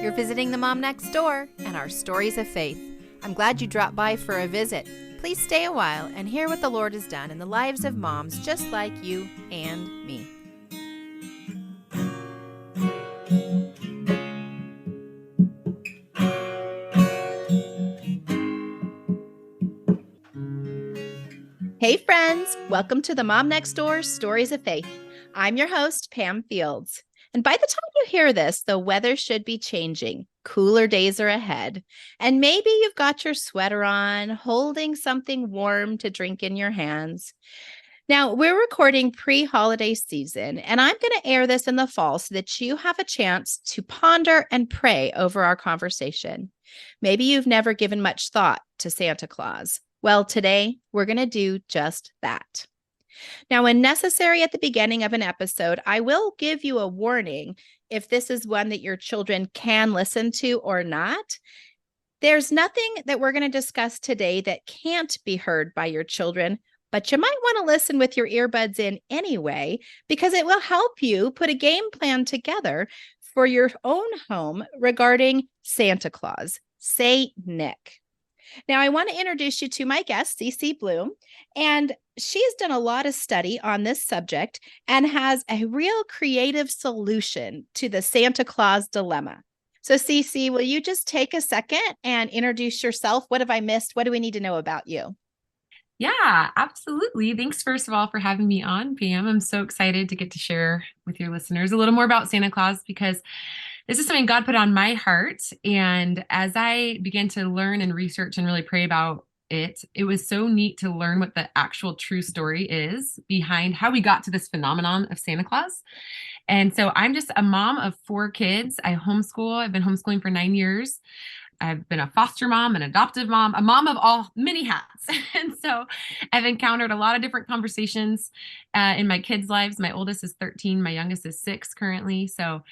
You're visiting the Mom Next Door and our stories of faith. I'm glad you dropped by for a visit. Please stay a while and hear what the Lord has done in the lives of moms just like you and me. Hey friends, welcome to the Mom Next Door Stories of Faith. I'm your host, Pam Fields. And by the time you hear this, the weather should be changing. Cooler days are ahead. And maybe you've got your sweater on, holding something warm to drink in your hands. Now, we're recording pre-holiday season, and I'm going to air this in the fall so that you have a chance to ponder and pray over our conversation. Maybe you've never given much thought to Santa Claus. Well, today we're going to do just that. Now, when necessary at the beginning of an episode, I will give you a warning if this is one that your children can listen to or not. There's nothing that we're going to discuss today that can't be heard by your children, but you might want to listen with your earbuds in anyway, because it will help you put a game plan together for your own home regarding Santa Claus, Saint Nick. Now, I want to introduce you to my guest, Cece Bloom, and she's done a lot of study on this subject and has a real creative solution to the Santa Claus dilemma. So, Cece, will you just take a second and introduce yourself? What have I missed? What do we need to know about you? Yeah, absolutely. Thanks, first of all, for having me on, Pam. I'm so excited to get to share with your listeners a little more about Santa Claus because this is something God put on my heart. And as I began to learn and research and really pray about it, it was so neat to learn what the actual true story is behind how we got to this phenomenon of Santa Claus. And so I'm just a mom of 4 kids. I homeschool. I've been homeschooling for 9 years. I've been a foster mom, an adoptive mom, a mom of all many hats. And so I've encountered a lot of different conversations in my kids' lives. My oldest is 13. My youngest is 6 currently. So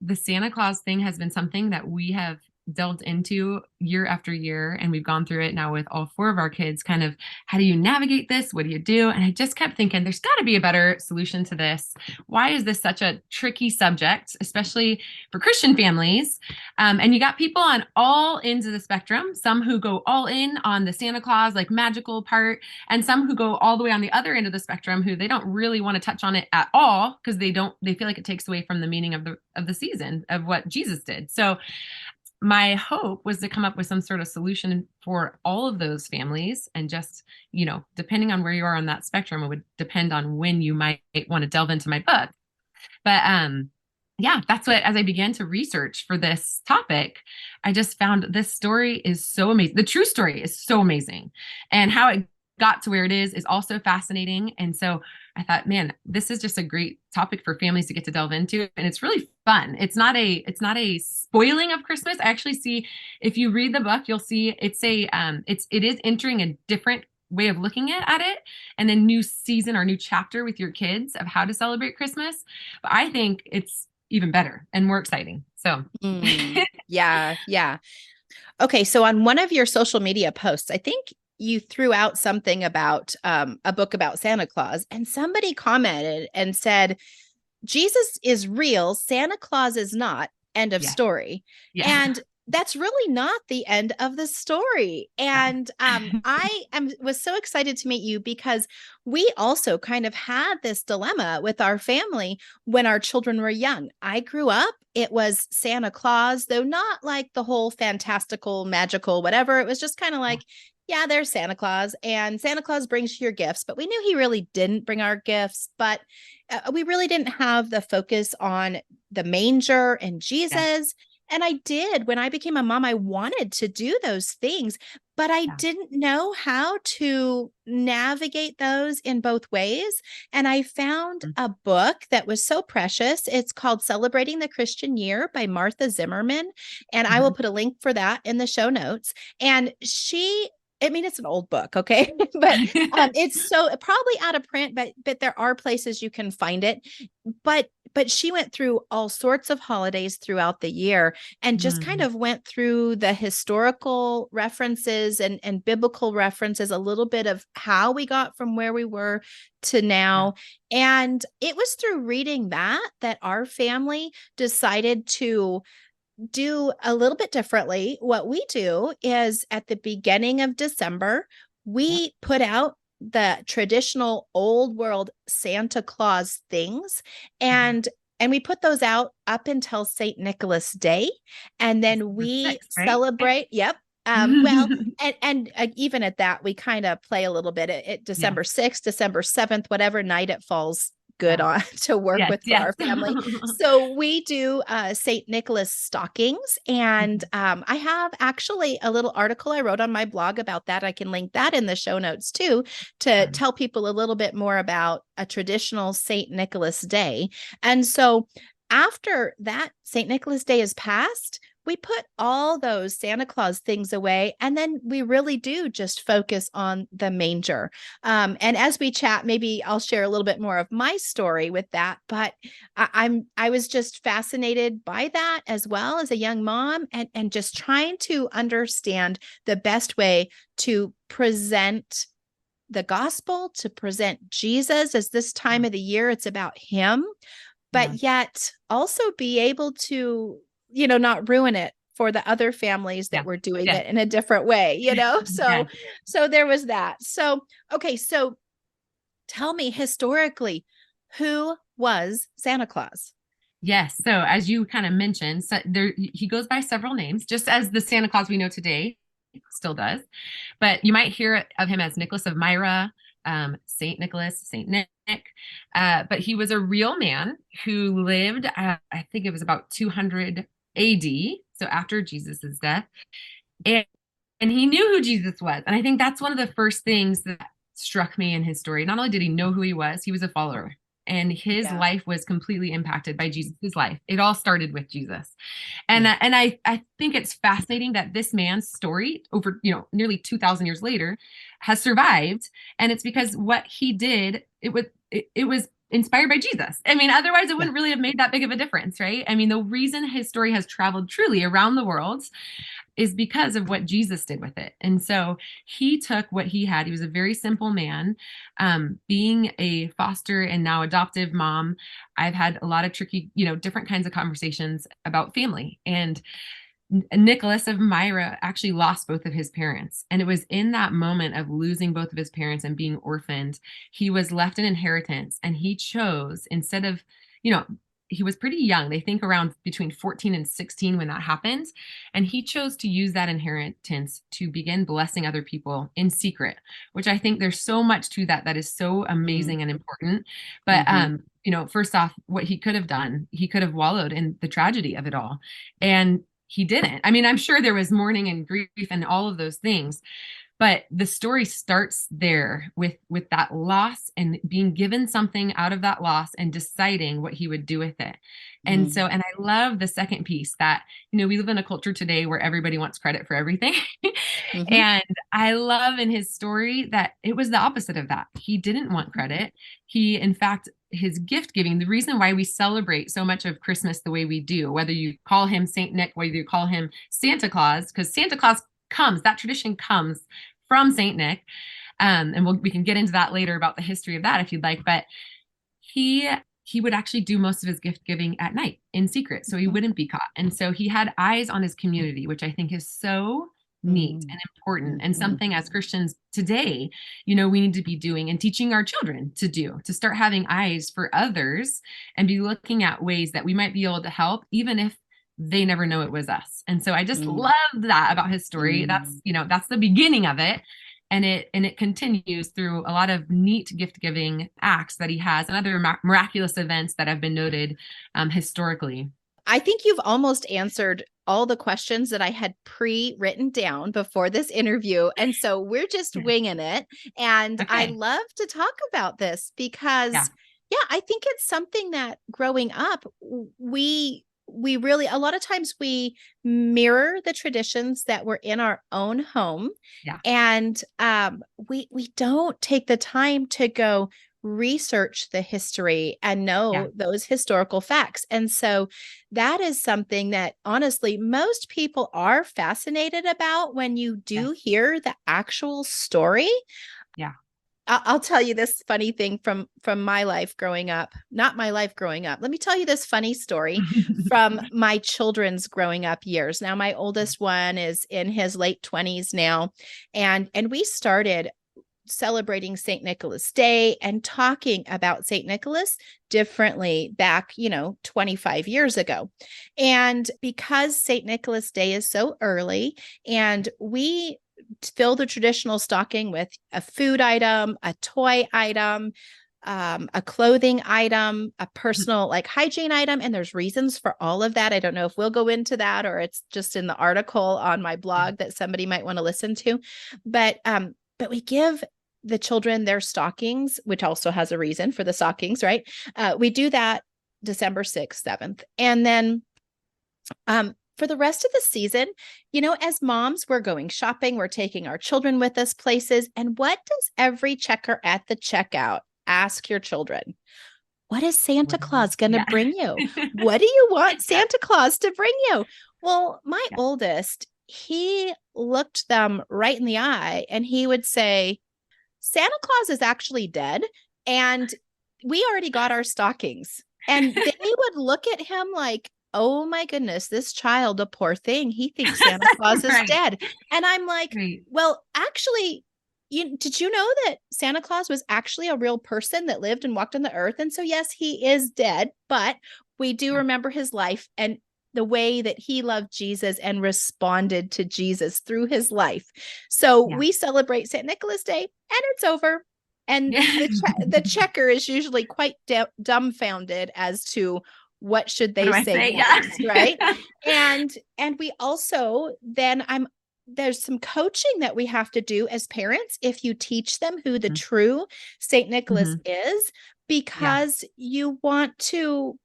the Santa Claus thing has been something that we have delved into year after year. And we've gone through it now with all 4 of our kids, kind of, how do you navigate this? What do you do? And I just kept thinking, there's got to be a better solution to this. Why is this such a tricky subject, especially for Christian families? And you got people on all ends of the spectrum, some who go all in on the Santa Claus, like magical part, and some who go all the way on the other end of the spectrum, who they don't really want to touch on it at all because they feel like it takes away from the meaning of the season of what Jesus did. So my hope was to come up with some sort of solution for all of those families. And just, depending on where you are on that spectrum, it would depend on when you might want to delve into my book. But yeah, that's what, as I began to research for this topic, I just found this story is so amazing. The true story is so amazing. And how it got to where it is also fascinating. And so I thought, man, this is just a great topic for families to get to delve into. And it's really fun. It's not a spoiling of Christmas. I actually see, if you read the book, you'll see it is entering a different way of looking at it, and a new season or new chapter with your kids of how to celebrate Christmas. But I think it's even better and more exciting. So Yeah. Okay, so on one of your social media posts, I think you threw out something about a book about Santa Claus, and somebody commented and said, Jesus is real, Santa Claus is not, end of story. yeah. And that's really not the end of the story. And was so excited to meet you because we also kind of had this dilemma with our family when our children were young. I grew up, it was Santa Claus, though not like the whole fantastical, magical, whatever. It was just kind of like, yeah, there's Santa Claus, and Santa Claus brings you your gifts, but we knew he really didn't bring our gifts, but we really didn't have the focus on the manger and Jesus. Yeah. And I did, when I became a mom, I wanted to do those things, but I didn't know how to navigate those in both ways. And I found a book that was so precious. It's called Celebrating the Christian Year by Martha Zimmerman. And I will put a link for that in the show notes. And it's an old book, okay? But it's so probably out of print, but there are places you can find it. But she went through all sorts of holidays throughout the year and just kind of went through the historical references and biblical references, a little bit of how we got from where we were to now. And it was through reading that our family decided to do a little bit differently. What we do is at the beginning of December, Yep. we put out the traditional old world Santa Claus things, Mhm. and we put those out up until St. Nicholas Day, and then December we 6th, right? celebrate. Yep. Well, and even at that, we kind of play a little bit at Yeah. December 6th, December 7th, whatever night it falls good Yeah. on to work Yes. with for Yes. our family. So we do St. Nicholas stockings. And Mhm. I have actually a little article I wrote on my blog about that. I can link that in the show notes too, to Fun. tell people a little bit more about a traditional St. Nicholas Day. And so after that St. Nicholas Day is passed, we put all those Santa Claus things away, and then we really do just focus on the manger. And as we chat, maybe I'll share a little bit more of my story with that. But I was just fascinated by that as well as a young mom, and just trying to understand the best way to present the gospel, to present Jesus, as this time Yeah. of the year it's about him, Yeah. but yet also be able to, not ruin it for the other families that Yeah. were doing Yes. it in a different way. So Yes. so there was that. So okay, so tell me historically, who was Santa Claus? Yes. So as you kind of mentioned, so there he goes by several names, just as the Santa Claus we know today still does. But you might hear of him as Nicholas of Myra, Saint Nicholas, Saint Nick. But he was a real man who lived, I think it was about 200 AD, so after Jesus's death, and and he knew who Jesus was. And I think that's one of the first things that struck me in his story. Not only did he know who he was a follower. And his Yeah. life was completely impacted by Jesus' life. It all started with Jesus. And Yeah. I think it's fascinating that this man's story over, nearly 2000 years later has survived, and it's because what he did, it was inspired by Jesus. I mean, otherwise it Yeah. wouldn't really have made that big of a difference, right? I mean, the reason his story has traveled truly around the world is because of what Jesus did with it. And so he took what he had. He was a very simple man. Being a foster and now adoptive mom, I've had a lot of tricky, different kinds of conversations about family. And Nicholas of Myra actually lost both of his parents. And it was in that moment of losing both of his parents and being orphaned, he was left an inheritance. And he chose, instead of, you know, he was pretty young. They think around between 14 and 16 when that happened. And he chose to use that inheritance to begin blessing other people in secret, which I think there's so much to that that is so Mm. amazing and important. But, Mm-hmm. first off, what he could have done, he could have wallowed in the tragedy of it all. And he didn't. I mean, I'm sure there was mourning and grief and all of those things, but the story starts there with that loss and being given something out of that loss and deciding what he would do with it. And Mm-hmm. so, and I love the second piece that, we live in a culture today where everybody wants credit for everything. Mm-hmm. And I love in his story that it was the opposite of that. He didn't want credit. He, in fact, his gift giving, the reason why we celebrate so much of Christmas the way we do, whether you call him Saint Nick, whether you call him Santa Claus, because Santa Claus comes, that tradition comes from Saint Nick. And we can get into that later about the history of that if you'd like. But he he would actually do most of his gift giving at night in secret, so he wouldn't be caught. And so he had eyes on his community, which I think is so neat Mm-hmm. and important, and Mm-hmm. something as Christians today, we need to be doing and teaching our children to do, to start having eyes for others and be looking at ways that we might be able to help, even if they never know it was us. And so I just love that about his story. Mm-hmm. That's the beginning of it, and it continues through a lot of neat gift giving acts that he has and other miraculous events that have been noted historically. I think you've almost answered all the questions that I had pre-written down before this interview. And so we're just winging it. And I Okay. love to talk about this Yeah. because, yeah, I think it's something that growing up, we really, a lot of times we mirror the traditions that were in our own home. Yeah. And we don't take the time to go research the history and Yeah. know those historical facts. And so that is something that honestly most people are fascinated about when you do Yes. hear the actual story. Yeah. I'll tell you this funny thing from my life growing up. Not my life growing up. Let me tell you this funny story from my children's growing up years. Now, my oldest one is in his late 20s now, and we started celebrating St. Nicholas Day and talking about St. Nicholas differently back, 25 years ago. And because St. Nicholas Day is so early, and we fill the traditional stocking with a food item, a toy item, a clothing item, a personal like hygiene item. And there's reasons for all of that. I don't know if we'll go into that or it's just in the article on my blog that somebody might want to listen to. But we give the children their stockings, which also has a reason for the stockings, right? We do that December 6th, 7th. And then for the rest of the season, as moms, we're going shopping, we're taking our children with us places. And what does every checker at the checkout ask your children? What is Santa Claus going to Yeah. bring you? What do you want Yeah. Santa Claus to bring you? Well, my Yeah. oldest, he looked them right in the eye and he would say, Santa Claus is actually dead. And we already got our stockings. And they would look at him like, oh my goodness, this child, a poor thing. He thinks Santa Claus is Right. dead. And I'm like, Right. well, actually, did you know that Santa Claus was actually a real person that lived and walked on the earth? And so, yes, he is dead, but we do Yeah. remember his life and the way that he loved Jesus and responded to Jesus through his life. So Yeah. we celebrate St. Nicholas Day and it's over. And Yeah. the checker is usually quite dumbfounded as to what should What do they I say say? next, right? Yeah. And we also then I'm there's some coaching that we have to do as parents if you teach them who the true St. Nicholas Mhm. is, Yeah. because you want to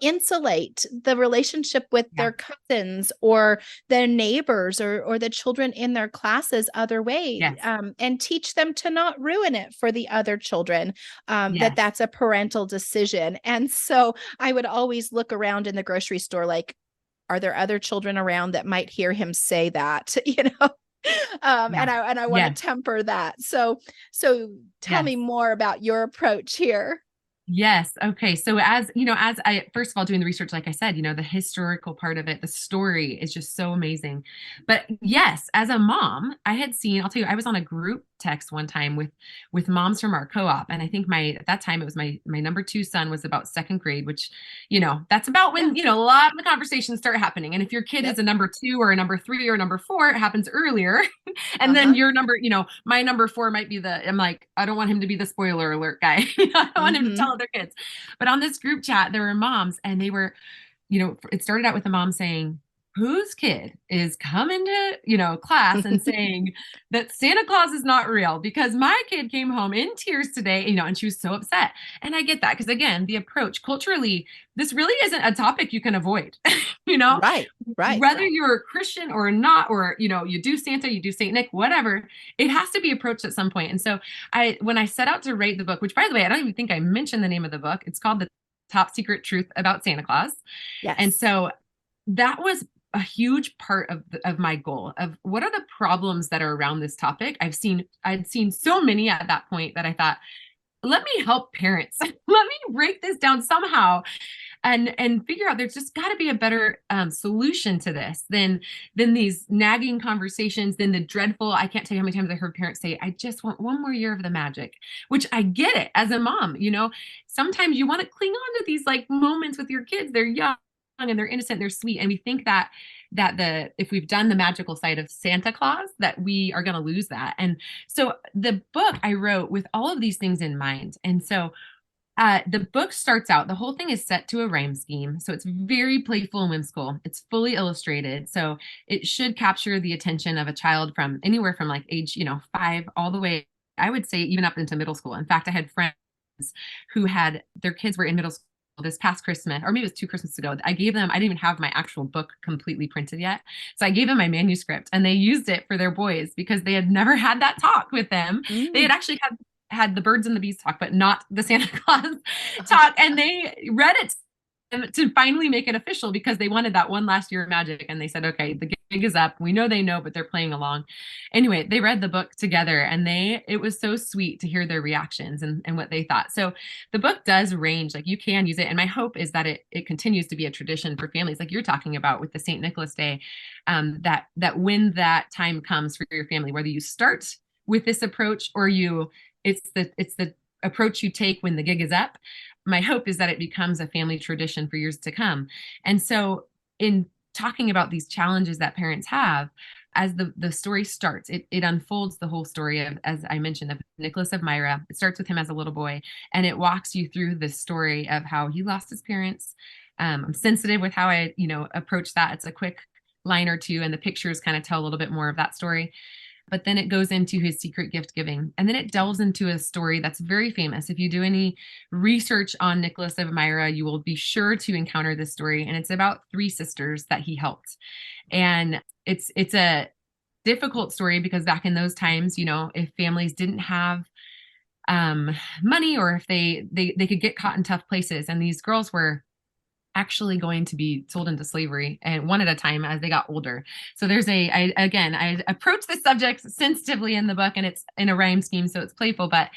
insulate the relationship with Yeah. their cousins or their neighbors or the children in their classes other way, Yes. and teach them to not ruin it for the other children, that Yes. that's a parental decision. And so I would always look around in the grocery store like, are there other children around that might hear him say that? Yeah. And I want to Yes. temper that. So tell Yes. me more about your approach here. Yes. Okay. So as I first of all doing the research, like I said, the historical part of it, the story is just so amazing. But yes, as a mom, I had seen, I'll tell you, I was on a group text one time with moms from our co-op. And I think at that time it was my number two son was about second grade, which, that's about Yeah. when, a lot of the conversations start happening. And if your kid is Yep. a number two or a number three or a number four, it happens earlier. And then Uh-huh. your number, my number four might be I'm like, I don't want him to be the spoiler alert guy. I don't want him to tell Mm-hmm. other kids. But on this group chat, there were moms and they were, it started out with the mom saying, whose kid is coming to, class and saying that Santa Claus is not real because my kid came home in tears today, and she was so upset. And I get that because again, the approach culturally, this really isn't a topic you can avoid, you know, Right. Right. whether you're a Christian or not, or, you do Santa, you do Saint Nick, whatever, it has to be approached at some point. And so when I set out to write the book, which by the way, I don't even think I mentioned the name of the book, it's called The Top Secret Truth About Santa Claus. And Yes. so that was a huge part of my goal of what are the problems that are around this topic. I'd seen so many at that point that I thought, let me help parents. Let me break this down somehow and figure out there's just got to be a better solution to this than these nagging conversations, than the dreadful, I can't tell you how many times I heard parents say, I just want one more year of the magic, which I get it as a mom. Sometimes you want to cling on to these like moments with your kids. They're young and they're innocent, they're sweet, and we think that if we've done the magical side of Santa Claus, that we are going to lose that. And so the book I wrote with all of these things in mind. And so the book starts out, the whole thing is set to a rhyme scheme. So it's very playful and whimsical. It's fully illustrated. So it should capture the attention of a child from anywhere from like age, 5 all the way, I would say even up into middle school. In fact, I had friends who had their kids were in middle school this past Christmas, or maybe it was 2 Christmases ago. I didn't even have my actual book completely printed yet. So I gave them my manuscript and they used it for their boys because they had never had that talk with them. They had Mm. actually had the birds and the bees talk, but not the Santa Claus talk. And they read it to finally make it official because they wanted that one last year of magic. And they said, okay, the gig is up. We know they know, but they're playing along. Anyway, they read the book together and it was so sweet to hear their reactions and what they thought. So the book does range, like you can use it. And my hope is that it continues to be a tradition for families like you're talking about with the St. Nicholas Day, that when that time comes for your family, whether you start with this approach or it's the approach you take when the gig is up, my hope is that it becomes a family tradition for years to come. And so in talking about these challenges that parents have, as the story starts, it unfolds the whole story of, as I mentioned, of Nicholas of Myra. It starts with him as a little boy, and it walks you through the story of how he lost his parents. I'm sensitive with how I, approach that. It's a quick line or two, and the pictures kind of tell a little bit more of that story. But then it goes into his secret gift giving. And then it delves into a story that's very famous. If you do any research on Nicholas of Myra, you will be sure to encounter this story. And it's about three sisters that he helped. And it's a difficult story because back in those times, if families didn't have money, or if they could get caught in tough places, and these girls were actually going to be sold into slavery, and one at a time as they got older. So I approach this subject sensitively in the book, and it's in a rhyme scheme, so it's playful, but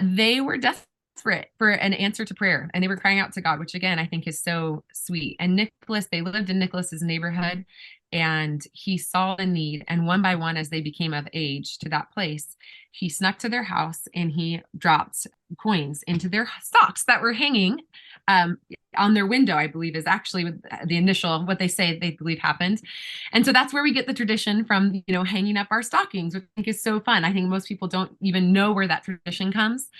they were desperate for an answer to prayer, and they were crying out to God, which again I think is so sweet. And they lived in Nicholas's neighborhood, and he saw the need, and one by one, as they became of age to that place, he snuck to their house and he dropped coins into their stocks that were hanging on their window, I believe, is actually the initial, what they say they believe happened. And so that's where we get the tradition from, hanging up our stockings, which I think is so fun. I think most people don't even know where that tradition comes.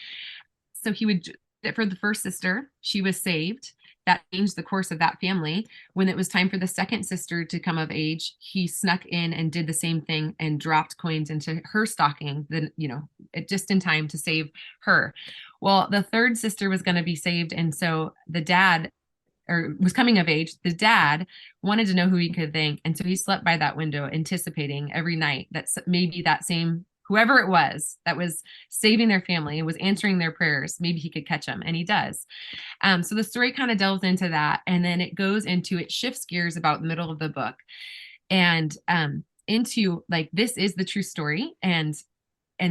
So he would do it for the first sister. She was saved. That changed the course of that family. When it was time for the second sister to come of age, he snuck in and did the same thing and dropped coins into her stocking, then, just in time to save her. Well, the third sister was going to be saved. And so the dad, or was coming of age, the dad wanted to know who he could thank. And so he slept by that window, anticipating every night that maybe that same, whoever it was that was saving their family and was answering their prayers, maybe he could catch them. And he does. So the story kind of delves into that. And then it shifts gears about the middle of the book, and into like, this is the true story. And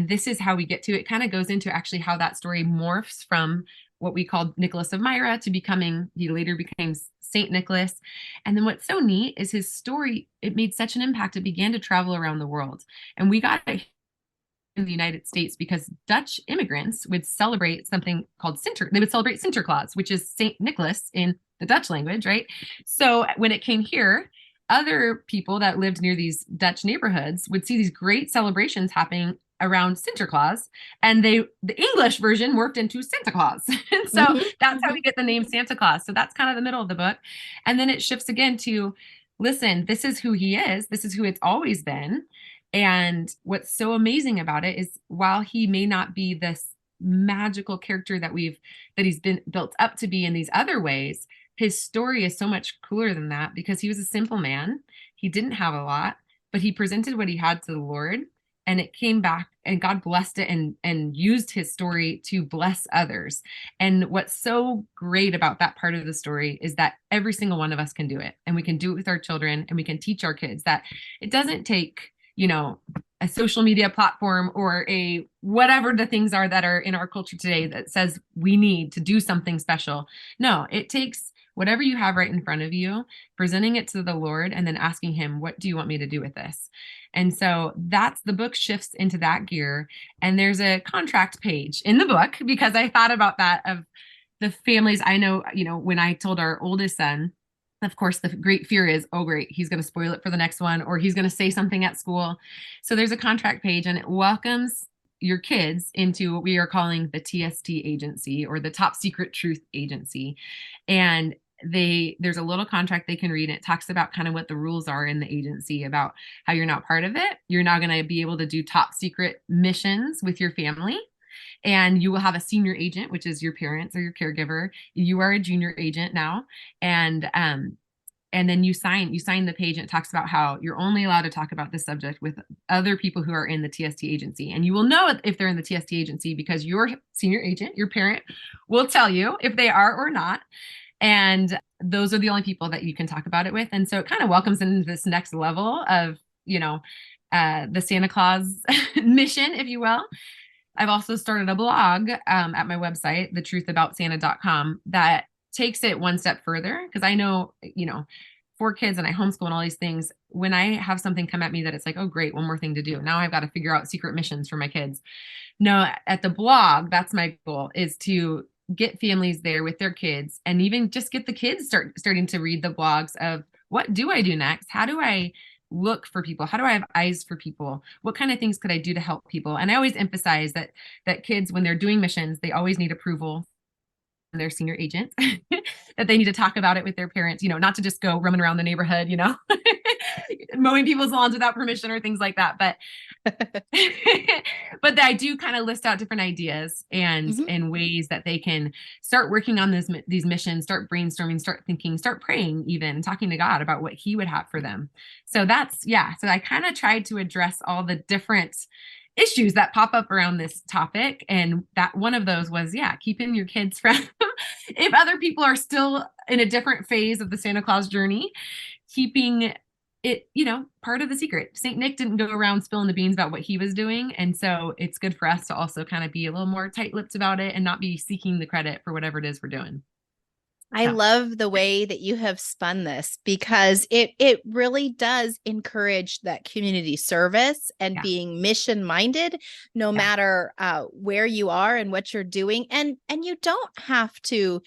this is how we get to it. Kind of goes into actually how that story morphs from what we called Nicholas of Myra to he later became Saint Nicholas. And then what's so neat is his story, it made such an impact. It began to travel around the world. And we got it in the United States because Dutch immigrants would celebrate something called They would celebrate Sinterklaas, which is Saint Nicholas in the Dutch language, right? So when it came here, other people that lived near these Dutch neighborhoods would see these great celebrations happening around Sinterklaas, and the English version morphed into Santa Claus. And so that's how we get the name Santa Claus. So that's kind of the middle of the book. And then it shifts again to, listen, this is who he is. This is who it's always been. And what's so amazing about it is, while he may not be this magical character that he's been built up to be in these other ways, his story is so much cooler than that, because he was a simple man. He didn't have a lot, but he presented what he had to the Lord, and it came back, and God blessed it and used his story to bless others. And what's so great about that part of the story is that every single one of us can do it, and we can do it with our children, and we can teach our kids that it doesn't take, a social media platform or a whatever the things are that are in our culture today that says we need to do something special. No, it takes whatever you have right in front of you, presenting it to the Lord, and then asking him, what do you want me to do with this? And so the book shifts into that gear. And there's a contract page in the book, because I thought about that, of the families I know, when I told our oldest son, of course, the great fear is, oh, great, he's going to spoil it for the next one, or he's going to say something at school. So there's a contract page, and it welcomes your kids into what we are calling the TST Agency, or the Top Secret Truth Agency. And there's a little contract they can read, and it talks about kind of what the rules are in the agency, about how you're not part of it. You're not going to be able to do top secret missions with your family. And you will have a senior agent, which is your parents or your caregiver. You are a junior agent now. And then you sign the page, and it talks about how you're only allowed to talk about this subject with other people who are in the TST agency. And you will know if they're in the TST agency, because your senior agent, your parent, will tell you if they are or not. And those are the only people that you can talk about it with. And so it kind of welcomes into this next level of, the Santa Claus mission, if you will. I've also started a blog at my website, thetruthaboutsanta.com, that takes it one step further because I know, 4 kids and I homeschool and all these things. When I have something come at me that it's like, oh, great, one more thing to do. Now I've got to figure out secret missions for my kids. No, at the blog, that's my goal is to get families there with their kids and even just get the kids starting to read the blogs of what do I do next? How do I look for people? How do I have eyes for people? What kind of things could I do to help people? And I always emphasize that kids, when they're doing missions, they always need approval from their senior agent, that they need to talk about it with their parents, not to just go roaming around the neighborhood, mowing people's lawns without permission or things like that. But but I do kind of list out different ideas Mhm. and ways that they can start working on these missions, start brainstorming, start thinking, start praying, even talking to God about what He would have for them. So So I kind of tried to address all the different issues that pop up around this topic, and that one of those was keeping your kids from if other people are still in a different phase of the Santa Claus journey, keeping it, part of the secret. St. Nick didn't go around spilling the beans about what he was doing. And so it's good for us to also kind of be a little more tight-lipped about it and not be seeking the credit for whatever it is we're doing. I So love the way that you have spun this because it really does encourage that community service and yeah, being mission minded, no yeah, matter where you are and what you're doing, and you don't have to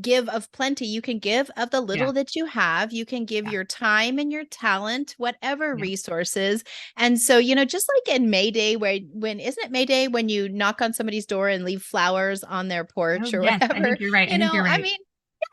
give of plenty. You can give of the yeah, little that you have. You can give yeah, your time and your talent, whatever yeah. resources. And so, just like in May Day, when isn't it May Day when you knock on somebody's door and leave flowers on their Oh porch or yes, I whatever? think you're right. I think you're I right. mean,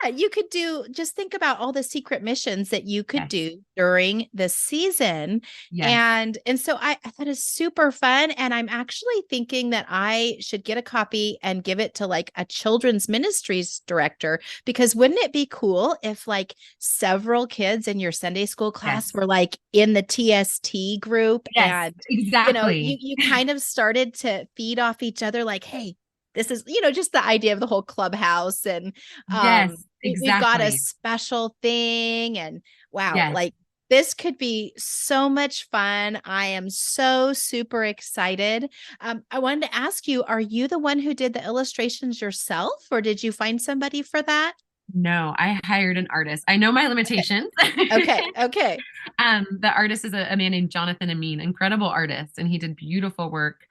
yeah, you could just think about all the secret missions that you could Yes, do during the season. yes, And so I thought it's super fun. And I'm actually thinking that I should get a copy and give it to like a children's ministries director, because wouldn't it be cool if like several kids in your Sunday school class yes, were like in the TST group yes, and you exactly. you kind of started to feed off each other like, hey, this is, just the idea of the whole clubhouse and Yes, we've got a exactly. special thing and wow, Yes. like this could be so much fun. I am so super excited. I wanted to ask you, are you the one who did the illustrations yourself or did you find somebody for that? No, I hired an artist. I know my Okay. limitations. Okay. Okay. The artist is a man named Jonathan Amin, incredible artist, and he did beautiful work.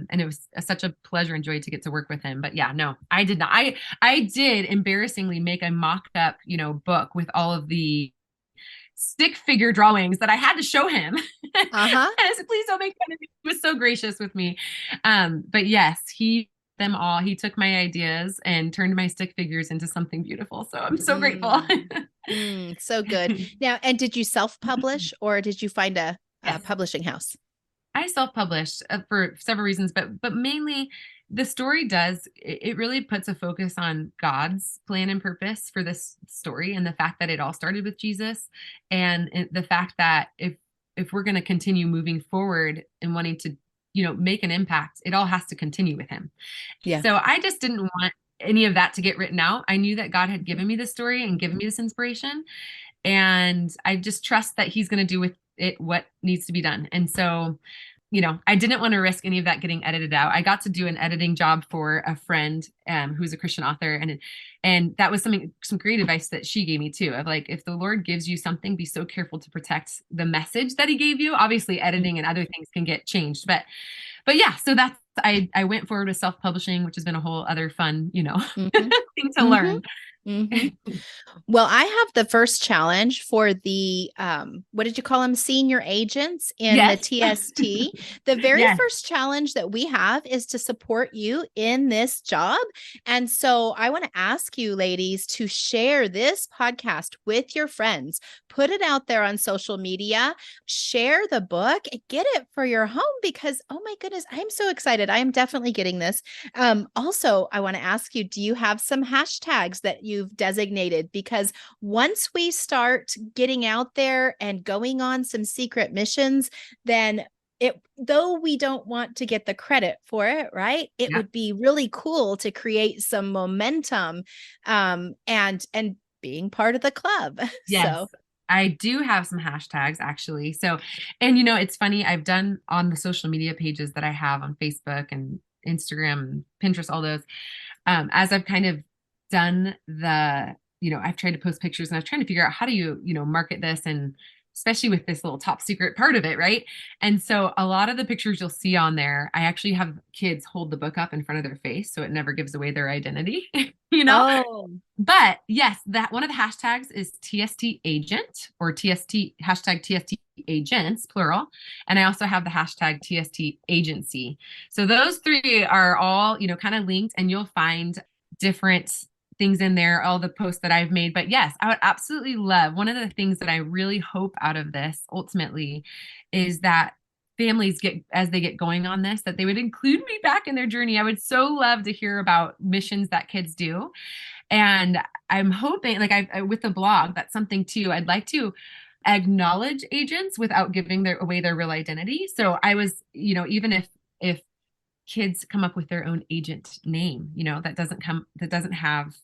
And it was such a pleasure and joy to get to work with him. But yeah, no, I did not. I did embarrassingly make a mock-up, book with all of the stick figure drawings that I had to show him. And Uh-huh. I said, please don't make fun of me. He was so gracious with me. But yes, he them all. He took my ideas and turned my stick figures into something beautiful. So I'm so grateful. So good. Now, and did you self-publish or did you find a Yes. publishing house? I self-published for several reasons, but mainly the story it really puts a focus on God's plan and purpose for this story and the fact that it all started with Jesus and the fact that if we're going to continue moving forward and wanting to make an impact, it all has to continue with him. Yeah. So I just didn't want any of that to get written out. I knew that God had given me this story and given me this inspiration, and I just trust that he's going to do with it what needs to be done. And so I didn't want to risk any of that getting edited out. I got to do an editing job for a friend who's a Christian author, and that was some great advice that she gave me too. Of like, if the Lord gives you something, be so careful to protect the message that He gave you. Obviously, editing and other things can get changed, but yeah. So that's I went forward with self publishing, which has been a whole other fun Mm-hmm. thing to Mm-hmm. learn. Mm-hmm. Well, I have the first challenge for the what did you call them? Senior agents in the Yes, TST. The very yes, first challenge that we have is to support you in this job. And so I want to ask you, ladies, to share this podcast with your friends, put it out there on social media, share the book, and get it for your home because, oh my goodness, I'm so excited. I am definitely getting this. Also, I want to ask you, do you have some hashtags that you've designated? Because once we start getting out there and going on some secret missions, then though we don't want to get the credit for it, right? It Yep. would be really cool to create some momentum, and being part of the club. Yes. So, I do have some hashtags actually. So, and it's funny, I've done on the social media pages that I have on Facebook and Instagram, Pinterest, all those, as I've kind of done I've tried to post pictures and I was trying to figure out how do you market this, and especially with this little top secret part of it, right? And so a lot of the pictures you'll see on there, I actually have kids hold the book up in front of their face so it never gives away their identity, you know? oh, But yes, that one of the hashtags is TST agent or TST hashtag TST agents, plural. And I also have the hashtag TST agency. So those three are all, kind of linked, and you'll find different things in there, all the posts that I've made. But yes, I would absolutely love, one of the things that I really hope out of this ultimately is that families get, as they get going on this, that they would include me back in their journey. I would so love to hear about missions that kids do. And I'm hoping, like with the blog, that's something too. I'd like to acknowledge agents without giving away their real identity. So I was, even if kids come up with their own agent name, that doesn't have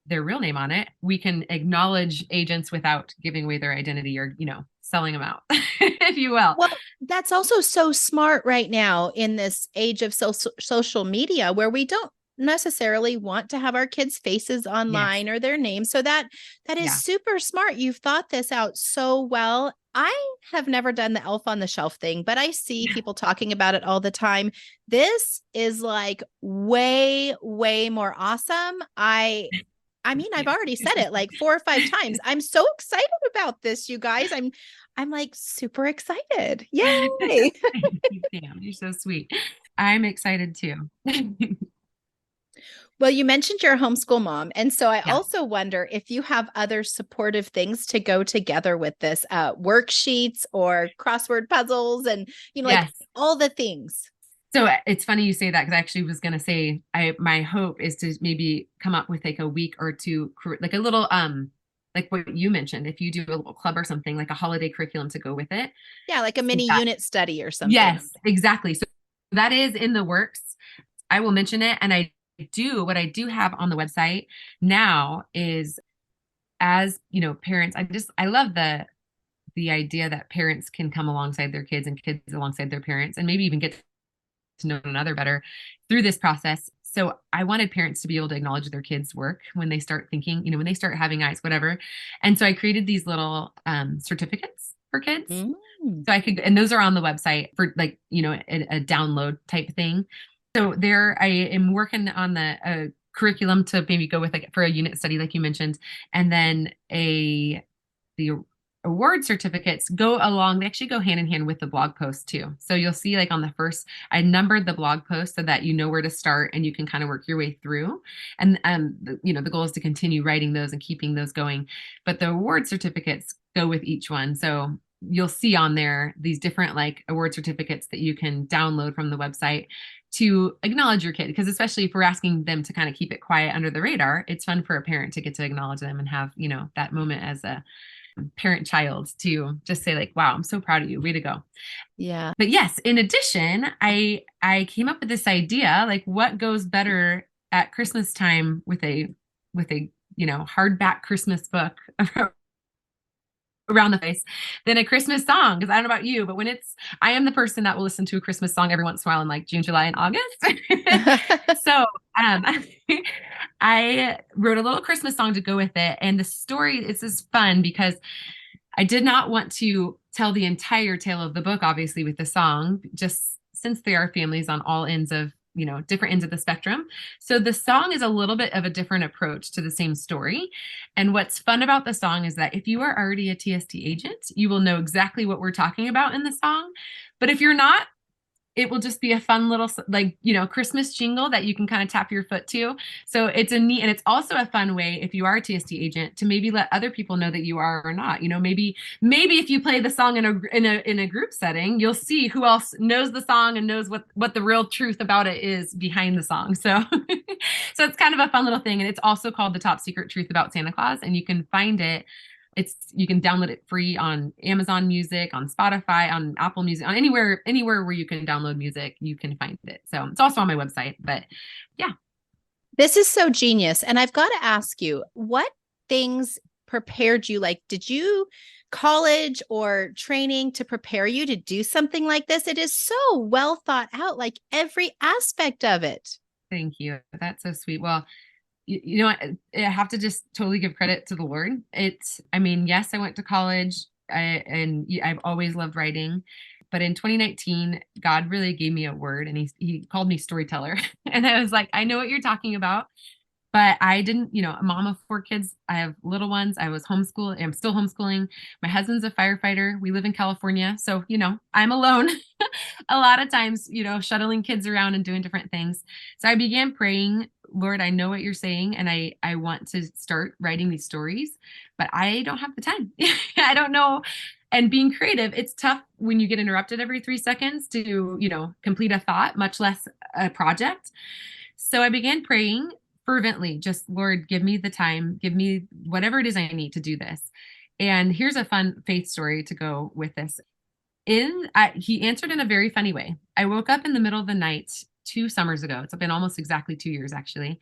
their real name on it, we can acknowledge agents without giving away their identity or, selling them out, if you will. well, that's also so smart right now in this age of social media where we don't necessarily want to have our kids' faces Yes. online or their names. So that is Yeah. super smart. You've thought this out so well. I have never done the elf on the shelf thing, but I see people talking about it all the time. This is like way, way more awesome. I mean, I've Yeah. already said it like 4 or 5 times. I'm so excited about this, you guys. I'm like super excited. Yay. Thank you, Pam. You're so sweet. I'm excited too. Well, you mentioned you're a homeschool mom. And so I Yeah. also wonder if you have other supportive things to go together with this, worksheets or crossword puzzles and, like Yes. all the things. So it's funny you say that because I actually was going to say my hope is to maybe come up with like a week or two, like a little like what you mentioned, if you do a little club or something, like a holiday curriculum to go with it. Yeah, like a So mini that, unit study or something. yes, exactly. So that is in the works. I will mention it, and what I do have on the website now is, as parents, I love the idea that parents can come alongside their kids and kids alongside their parents and maybe even get to know one another better through this process. So I wanted parents to be able to acknowledge their kids' work when they start thinking, when they start having eyes, whatever. And so I created these little certificates for kids. Mm. So I could, and those are on the website for like, a download type thing. So there I am working on the curriculum to maybe go with, like, for a unit study, like you mentioned, and then the award certificates go along. They actually go hand in hand with the blog post too. So you'll see, like, on the first, I numbered the blog post so that you know where to start and you can kind of work your way through. And the goal is to continue writing those and keeping those going. But the award certificates go with each one. So you'll see on there these different, like, award certificates that you can download from the website to acknowledge your kid, because especially if we're asking them to kind of keep it quiet under the radar, it's fun for a parent to get to acknowledge them and have that moment as a parent child to just say, like, wow, I'm so proud of you, way to go. Yeah. But yes, in addition, I came up with this idea, like, what goes better at Christmas time with a hardback Christmas book around the face than a Christmas song. Because I don't know about you, but I am the person that will listen to a Christmas song every once in a while in, like, June, July, and August. So um, I wrote a little Christmas song to go with it. And the story is fun because I did not want to tell the entire tale of the book, obviously, with the song, just since there are families on all ends of, different ends of the spectrum. So the song is a little bit of a different approach to the same story. And what's fun about the song is that if you are already a TST agent, you will know exactly what we're talking about in the song. But if you're not, it will just be a fun little, like, Christmas jingle that you can kind of tap your foot to. So it's a neat, and it's also a fun way, if you are a TST agent, to maybe let other people know that you are or not. Maybe if you play the song in a group setting, you'll see who else knows the song and knows what the real truth about it is behind the song. So so it's kind of a fun little thing. And it's also called The Top Secret Truth About Santa Claus. And you can find it You can download it free on Amazon Music, on Spotify, on Apple Music, on anywhere where you can download music, you can find it. So it's also on my website. But yeah. This is so genius. And I've got to ask you, what things prepared you? Like, did you college or training to prepare you to do something like this? It is so well thought out, like every aspect of it. Thank you. That's so sweet. Well, you know, I have to just totally give credit to the Lord. I mean, yes, I went to college, and I've always loved writing. But in 2019, God really gave me a word, and he called me storyteller. And I was like, I know what you're talking about. But I didn't, a mom of four kids. I have little ones. I was homeschooled. I'm still homeschooling. My husband's a firefighter. We live in California. So, I'm alone a lot of times, shuttling kids around and doing different things. So I began praying, Lord, I know what you're saying, and I want to start writing these stories, but I don't have the time. I don't know. And being creative, it's tough when you get interrupted every 3 seconds to, complete a thought, much less a project. So I began praying fervently, just Lord, give me the time, give me whatever it is I need to do this. And here's a fun faith story to go with this. He answered in a very funny way. I woke up in the middle of the night 2 summers ago. It's been almost exactly 2 years, actually.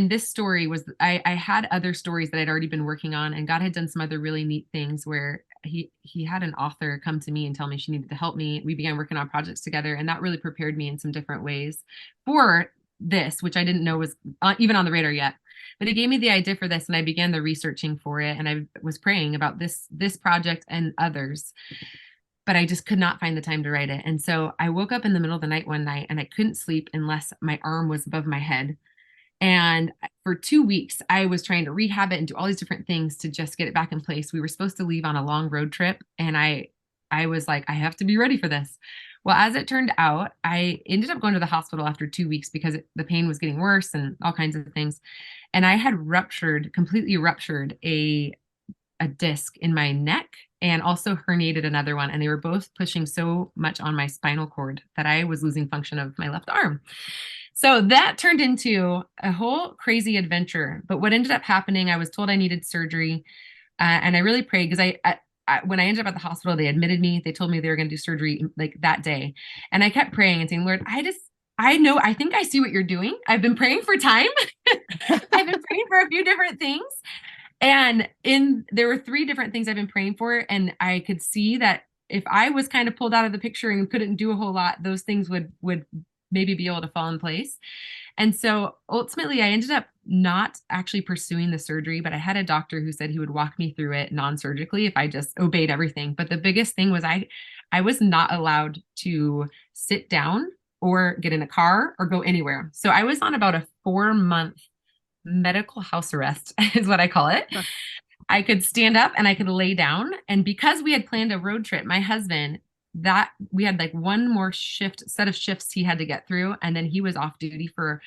This story was, I had other stories that I'd already been working on, and God had done some other really neat things where he had an author come to me and tell me she needed to help me. We began working on projects together, and that really prepared me in some different ways for this, which I didn't know was even on the radar yet. But it gave me the idea for this, and I began the researching for it, and I was praying about this project and others, but I just could not find the time to write it. And so I woke up in the middle of the night one night, and I couldn't sleep unless my arm was above my head. And for 2 weeks, I was trying to rehab it and do all these different things to just get it back in place. We were supposed to leave on a long road trip, and I was like, I have to be ready for this. Well, as it turned out, I ended up going to the hospital after 2 weeks because the pain was getting worse and all kinds of things. And I had completely ruptured a disc in my neck and also herniated another one. And they were both pushing so much on my spinal cord that I was losing function of my left arm. So that turned into a whole crazy adventure. But what ended up happening, I was told I needed surgery. And I really prayed because when I ended up at the hospital, they admitted me. They told me they were going to do surgery like that day. And I kept praying and saying, Lord, I think I see what you're doing. I've been praying for time. I've been praying for a few different things. And there were 3 different things I've been praying for. And I could see that if I was kind of pulled out of the picture and couldn't do a whole lot, those things would maybe be able to fall in place. And so ultimately I ended up not actually pursuing the surgery, but I had a doctor who said he would walk me through it non-surgically if I just obeyed everything. But the biggest thing was I was not allowed to sit down or get in a car or go anywhere. So I was on about a 4-month medical house arrest is what I call it. Huh. I could stand up and I could lay down. And because we had planned a road trip, my husband, that we had like one more set of shifts he had to get through, and then he was off duty for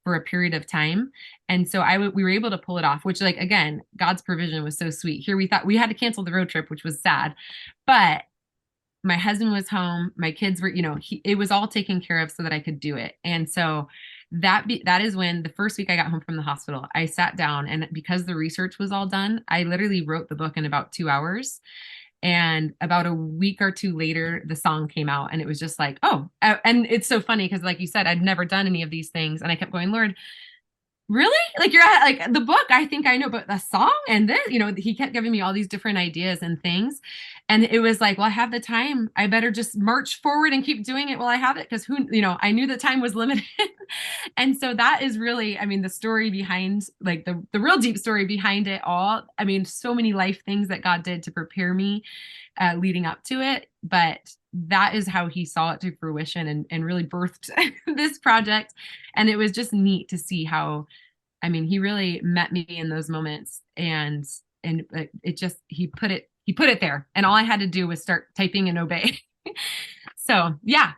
a period of time. And so we were able to pull it off, which, like, again, God's provision was so sweet. Here we thought we had to cancel the road trip, which was sad, but my husband was home, my kids were, it was all taken care of so that I could do it. And so that is when the first week I got home from the hospital, I sat down, and because the research was all done, I literally wrote the book in about 2 hours. And about a week or 2 later, the song came out, and it was just like, oh, and it's so funny because, like you said, I'd never done any of these things. And I kept going, Lord, really? Like, you're at, like, the book, I think I know, but the song and this, he kept giving me all these different ideas and things. And it was like, well, I have the time. I better just march forward and keep doing it while I have it. Cause I knew the time was limited. And so that is really, the story behind, like, the real deep story behind it all. So many life things that God did to prepare me leading up to it. But that is how he saw it to fruition and really birthed this project. And it was just neat to see how, he really met me in those moments, and it just, he put it there, and all I had to do was start typing and obey. So, yeah.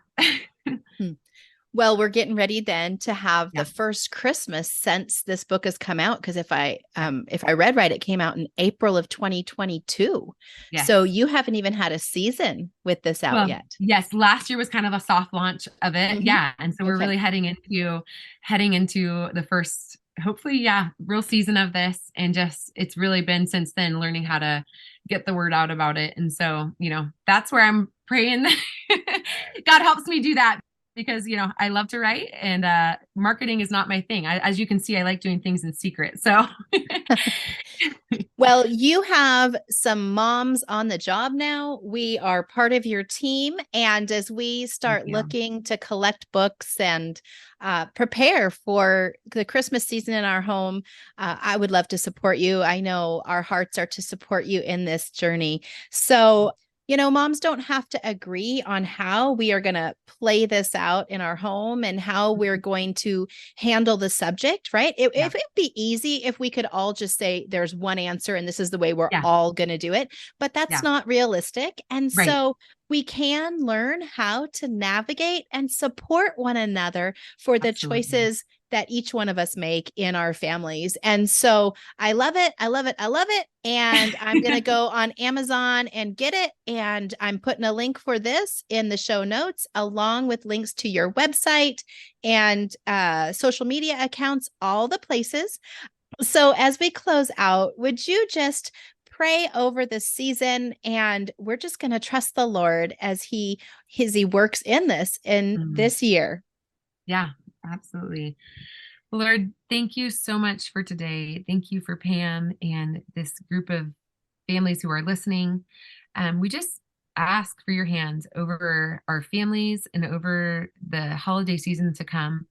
Well, we're getting ready then to have the first Christmas since this book has come out. Because if I read right, it came out in April of 2022. Yes. So you haven't even had a season with this out yet. Yes, last year was kind of a soft launch of it. Mm-hmm. Yeah, and so we're really heading into the first hopefully, yeah, real season of this. And just, it's really been since then learning how to get the word out about it. And so, that's where I'm praying. God helps me do that because, I love to write and marketing is not my thing. As you can see, I like doing things in secret. So, Well, you have some moms on the job now. We are part of your team. And as we thank start you. looking to collect books and prepare for the Christmas season in our home, I would love to support you. I know our hearts are to support you in this journey. So, moms don't have to agree on how we are going to play this out in our home and how we're going to handle the subject, right? Yeah. It'd be easy if we could all just say there's one answer and this is the way we're Yeah. all going to do it, but that's Yeah. not realistic. And Right. so we can learn how to navigate and support one another for the Absolutely. choices that each one of us make in our families. And so I love it. I love it. I love it. And I'm going to go on Amazon and get it. And I'm putting a link for this in the show notes, along with links to your website and social media accounts, all the places. So as we close out, would you just pray over this season, and we're just going to trust the Lord as he works in Mm. this year. Yeah, absolutely. Lord, thank you so much for today. Thank you for Pam and this group of families who are listening. We just ask for your hands over our families and over the holiday season to come,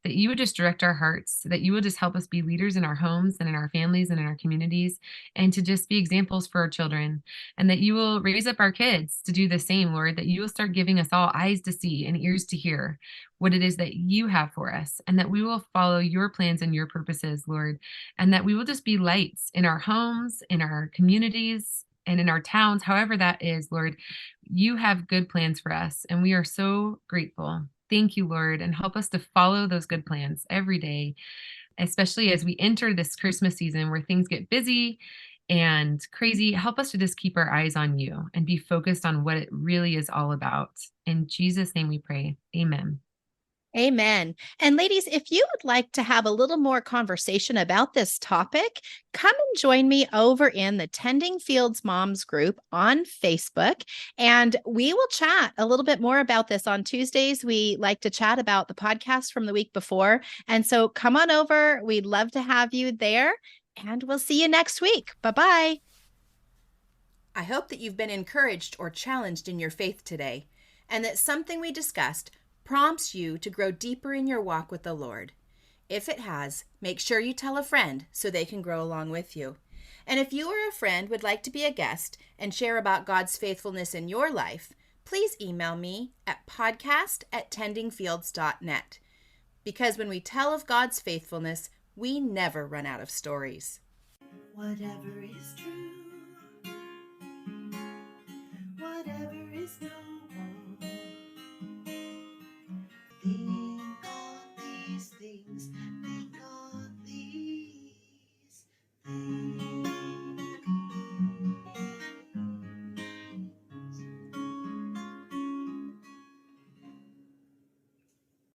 that you would just direct our hearts, that you would just help us be leaders in our homes and in our families and in our communities, and to just be examples for our children, and that you will raise up our kids to do the same, Lord, that you will start giving us all eyes to see and ears to hear what it is that you have for us, and that we will follow your plans and your purposes, Lord, and that we will just be lights in our homes, in our communities, and in our towns, however that is, Lord. You have good plans for us, and we are so grateful. Thank you, Lord, and help us to follow those good plans every day, especially as we enter this Christmas season where things get busy and crazy. Help us to just keep our eyes on you and be focused on what it really is all about. In Jesus' name we pray. Amen. Amen. And ladies, if you would like to have a little more conversation about this topic, come and join me over in the Tending Fields Moms group on Facebook, and we will chat a little bit more about this on Tuesdays. We like to chat about the podcast from the week before. And so come on over. We'd love to have you there, and we'll see you next week. Bye-bye. I hope that you've been encouraged or challenged in your faith today, and that something we discussed prompts you to grow deeper in your walk with the Lord. If it has, make sure you tell a friend so they can grow along with you. And if you or a friend would like to be a guest and share about God's faithfulness in your life, please email me at podcast@tendingfields.net. Because when we tell of God's faithfulness, we never run out of stories. Whatever is true, whatever is known.